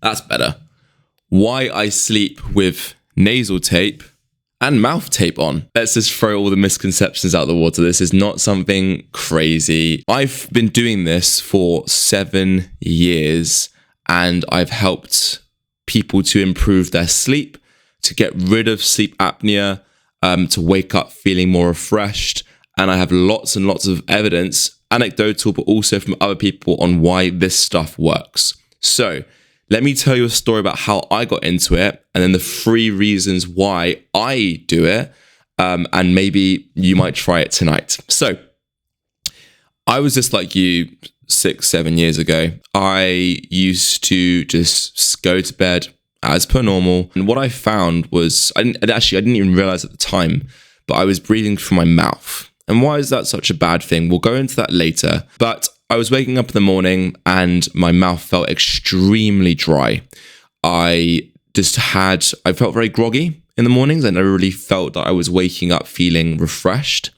That's better. Why I sleep with nasal tape and mouth tape on. Let's just throw all the misconceptions out the water. This is not something crazy. I've been doing this for 7 years and I've helped people to improve their sleep, to get rid of sleep apnea, to wake up feeling more refreshed. And I have lots and lots of evidence, anecdotal, but also from other people on why this stuff works. So let me tell you a story about how I got into it and then the 3 reasons why I do it. And maybe you might try it tonight. So I was just like you 6-7 years ago. I used to just go to bed as per normal. And what I found was, I didn't even realize at the time, but I was breathing through my mouth. And why is that such a bad thing? We'll go into that later. But I was waking up in the morning and my mouth felt extremely dry. I felt very groggy in the mornings and I really felt that I was waking up feeling refreshed.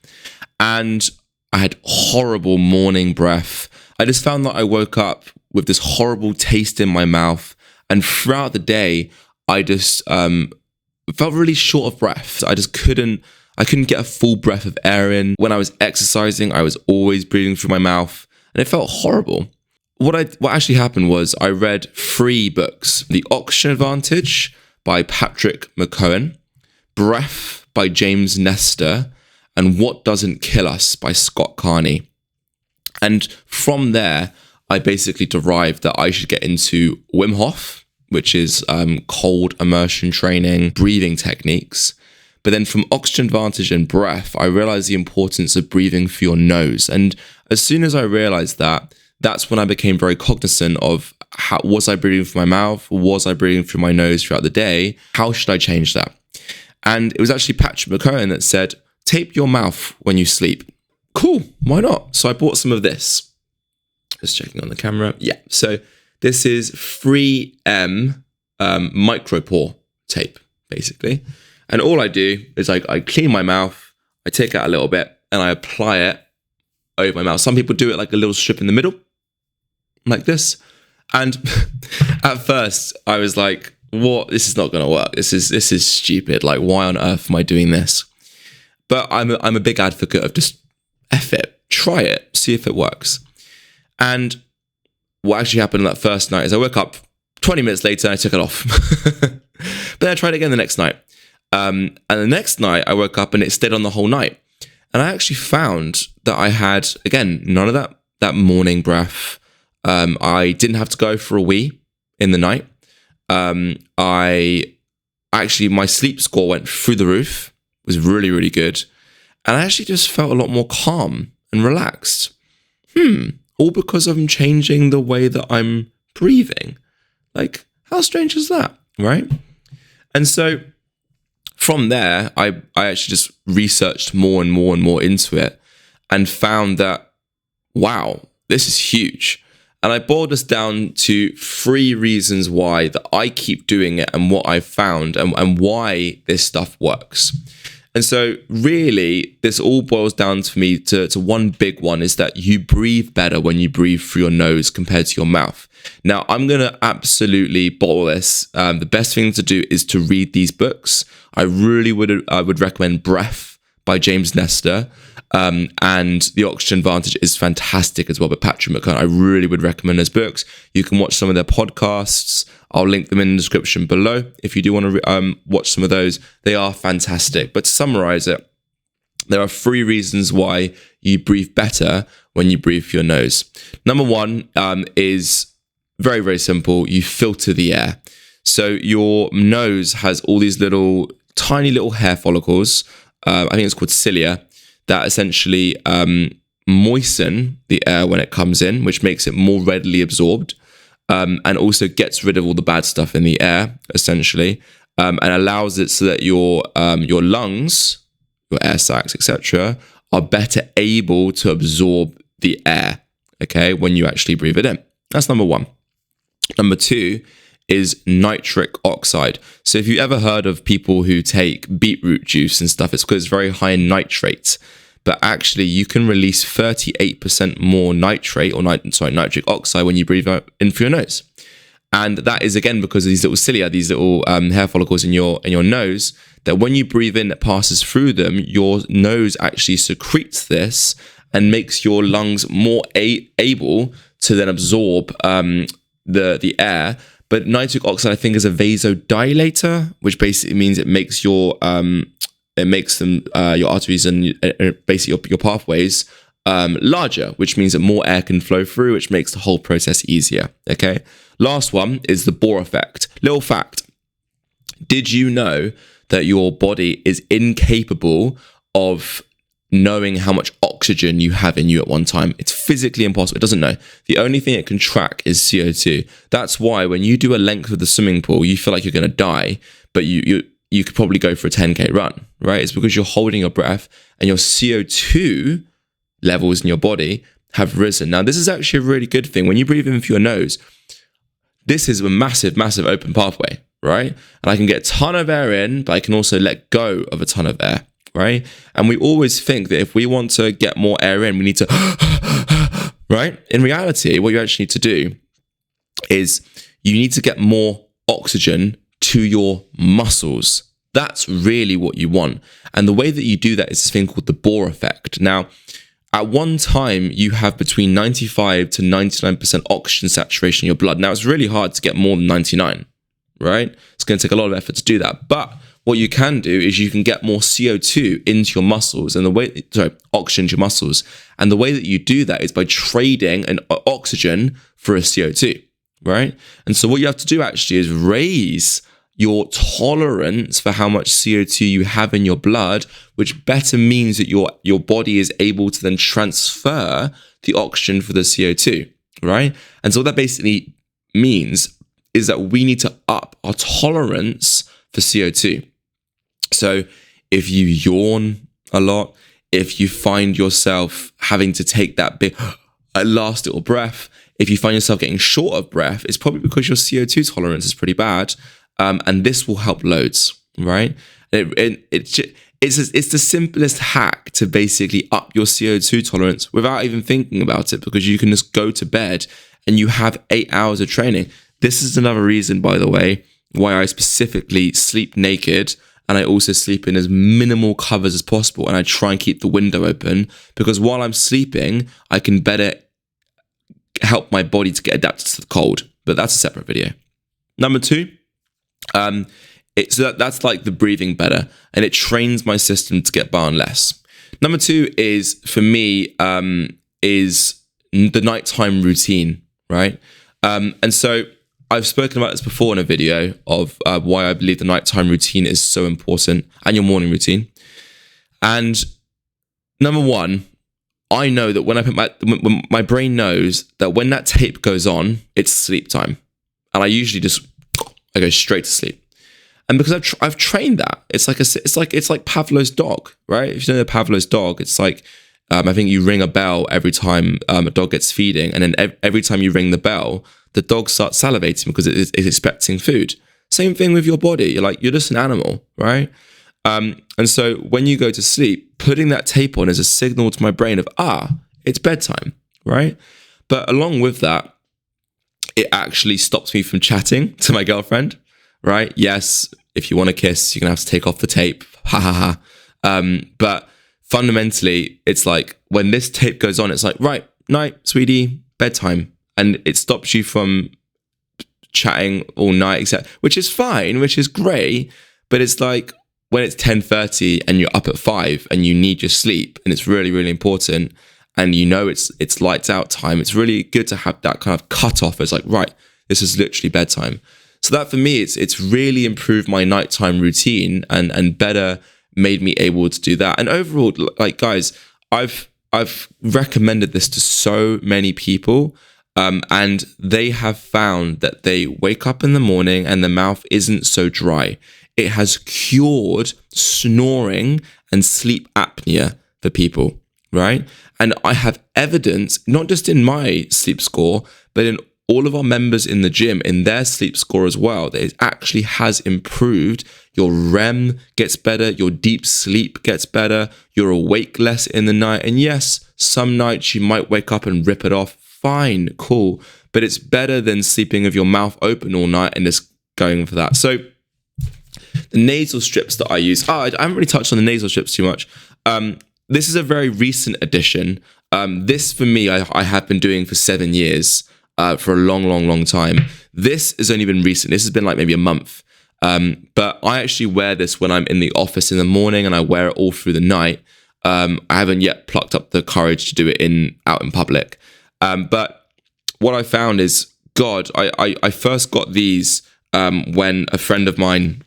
And I had horrible morning breath. I just found that I woke up with this horrible taste in my mouth. And throughout the day, I just felt really short of breath. I couldn't get a full breath of air in. When I was exercising, I was always breathing through my mouth. And it felt horrible. What actually happened was I read 3 books. The Oxygen Advantage by Patrick McKeown, Breath by James Nestor, and What Doesn't Kill Us by Scott Carney. And from there, I basically derived that I should get into Wim Hof, which is cold immersion training, breathing techniques. But then from Oxygen Advantage and Breath, I realized the importance of breathing through your nose. And as soon as I realized that, that's when I became very cognizant of was I breathing through my mouth? Was I breathing through my nose throughout the day? How should I change that? And it was actually Patrick McKeown that said, tape your mouth when you sleep. Cool, why not? So I bought some of this. Just checking on the camera. Yeah, so this is 3M micropore tape, basically. And all I do is I clean my mouth, I take out a little bit, and I apply it over my mouth. Some people do it like a little strip in the middle, like this. And at first, I was like, "What? This is not going to work. This is stupid. Like, why on earth am I doing this?" But I'm a big advocate of just F it, try it, see if it works. And what actually happened that first night is I woke up 20 minutes later and I took it off. But then I tried it again the next night. And the next night I woke up and it stayed on the whole night. And I actually found that I had, again, none of that morning breath. I didn't have to go for a wee in the night. My sleep score went through the roof. It was really, really good. And I actually just felt a lot more calm and relaxed. All because I'm changing the way that I'm breathing. Like, how strange is that, right? And so from there, I actually just researched more and more and more into it and found that, wow, this is huge. And I boiled this down to 3 reasons why that I keep doing it and what I've found and why this stuff works. And so really, this all boils down to me to one big one, is that you breathe better when you breathe through your nose compared to your mouth. Now, I'm going to absolutely bottle this. The best thing to do is to read these books. I really would recommend Breath by James Nestor. And The Oxygen Advantage is fantastic as well by Patrick McKeown. I really would recommend those books. You can watch some of their podcasts. I'll link them in the description below if you do want to watch some of those. They are fantastic. But to summarize it, there are 3 reasons why you breathe better when you breathe through your nose. Number 1 is very, very simple. You filter the air. So your nose has all these tiny little hair follicles. I think it's called cilia, that essentially moisten the air when it comes in, which makes it more readily absorbed, and also gets rid of all the bad stuff in the air, essentially, and allows it so that your lungs, your air sacs, etc., are better able to absorb the air, okay, when you actually breathe it in. That's number 1. Number 2 is nitric oxide. So if you ever heard of people who take beetroot juice and stuff, it's because it's very high in nitrates. But actually, you can release 38% more nitric oxide when you breathe in through your nose. And that is, again, because of these little cilia, these little hair follicles in your nose, that when you breathe in, it passes through them, your nose actually secretes this and makes your lungs more able to then absorb the air. But nitric oxide, I think, is a vasodilator, which basically means it makes your your arteries and basically your pathways larger, which means that more air can flow through, which makes the whole process easier. Okay. Last one is the Bohr effect. Little fact: did you know that your body is incapable of knowing how much oxygen you have in you at one time? It's physically impossible. It doesn't know. The only thing it can track is CO2. That's why when you do a length of the swimming pool, you feel like you're going to die, but you could probably go for a 10K run, right? It's because you're holding your breath and your CO2 levels in your body have risen. Now, this is actually a really good thing. When you breathe in through your nose, this is a massive, massive open pathway, right? And I can get a ton of air in, but I can also let go of a ton of air, right? And we always think that if we want to get more air in, we need to, right? In reality, what you actually need to do is you need to get more oxygen to your muscles. That's really what you want. And the way that you do that is this thing called the Bohr effect. Now, at one time, you have between 95 to 99% oxygen saturation in your blood. Now, it's really hard to get more than 99, right? It's going to take a lot of effort to do that. But what you can do is you can get more CO2 into your muscles and oxygen to your muscles. And the way that you do that is by trading an oxygen for a CO2, right? And so what you have to do actually is raise your tolerance for how much CO2 you have in your blood, which better means that your body is able to then transfer the oxygen for the CO2, right? And so what that basically means is that we need to up our tolerance for CO2. So if you yawn a lot, if you find yourself having to take that big last little breath, if you find yourself getting short of breath, it's probably because your CO2 tolerance is pretty bad. And this will help loads, right? It's the simplest hack to basically up your CO2 tolerance without even thinking about it, because you can just go to bed and you have 8 hours of training. This is another reason, by the way, why I specifically sleep naked, and I also sleep in as minimal covers as possible, and I try and keep the window open, because while I'm sleeping, I can better help my body to get adapted to the cold. But that's a separate video. Number 2. That's like the breathing better, and it trains my system to get by on less. Number 2 is, for me, is the nighttime routine, right? And so I've spoken about this before in a video of why I believe the nighttime routine is so important, and your morning routine. And number 1, I know that when my brain knows that when that tape goes on, it's sleep time, and I usually I go straight to sleep. And because I've trained that, it's like Pavlov's dog, right? If you know the Pavlov's dog, it's like I think you ring a bell every time a dog gets feeding, and then every time you ring the bell, the dog starts salivating because it's expecting food. Same thing with your body. You're just an animal, right? And so when you go to sleep, putting that tape on is a signal to my brain of it's bedtime, right? But along with that, it actually stops me from chatting to my girlfriend, right? Yes, if you want to kiss, you're going to have to take off the tape. Ha ha ha. But fundamentally, it's like when this tape goes on, it's like, right, night, sweetie, bedtime. And it stops you from chatting all night, which is fine, which is great. But it's like when it's 10:30 and you're up at 5 and you need your sleep, and it's really, really important, and you know it's lights out time, it's really good to have that kind of cut off. It's like, right, this is literally bedtime. So that for me, it's really improved my nighttime routine and better made me able to do that. And overall, guys, I've recommended this to so many people, and they have found that they wake up in the morning and the mouth isn't so dry. It has cured snoring and sleep apnea for people, right? And I have evidence, not just in my sleep score, but in all of our members in the gym, in their sleep score as well, that it actually has improved. Your REM gets better, your deep sleep gets better, you're awake less in the night. And yes, some nights you might wake up and rip it off, fine, cool. But it's better than sleeping with your mouth open all night and just going for that. So the nasal strips that I use, I haven't really touched on the nasal strips too much. This is a very recent addition. This for me, I have been doing for 7 years, for a long time. This has only been recent. This has been like maybe a month. But I actually wear this when I'm in the office in the morning, and I wear it all through the night. I haven't yet plucked up the courage to do it out in public. But what I found is, God, I first got these when a friend of mine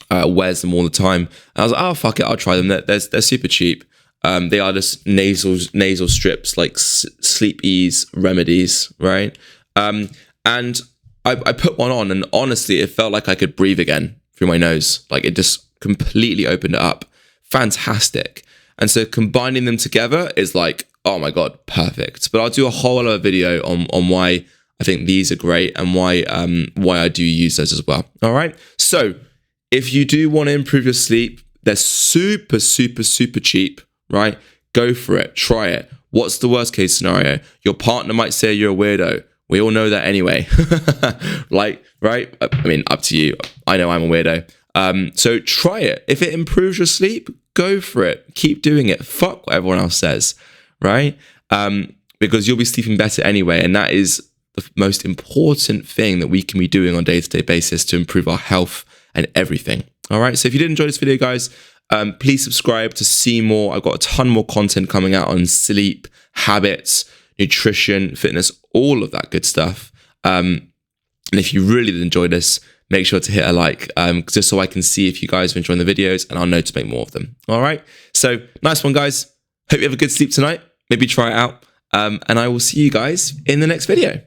wears them all the time. And I was like, oh, fuck it, I'll try them. They're super cheap. They are just nasal strips, like sleep ease remedies, right? And I put one on, and honestly, it felt like I could breathe again through my nose. Like, it just completely opened it up. Fantastic. And so combining them together is like, oh my God, perfect. But I'll do a whole other video on why I think these are great and why I do use those as well. All right. So if you do want to improve your sleep, they're super cheap, right? Go for it. Try it. What's the worst case scenario? Your partner might say you're a weirdo. We all know that anyway. Like, right? I mean, up to you. I know I'm a weirdo. So try it. If it improves your sleep, go for it. Keep doing it. Fuck what everyone else says, right? Because you'll be sleeping better anyway. And that is the most important thing that we can be doing on a day-to-day basis to improve our health and everything. All right. So if you did enjoy this video, guys, please subscribe to see more. I've got a ton more content coming out on sleep, habits, nutrition, fitness, all of that good stuff. And if you really did enjoy this, make sure to hit a like, just so I can see if you guys are enjoying the videos, and I'll know to make more of them. All right. So nice one, guys. Hope you have a good sleep tonight. Maybe try it out. And I will see you guys in the next video.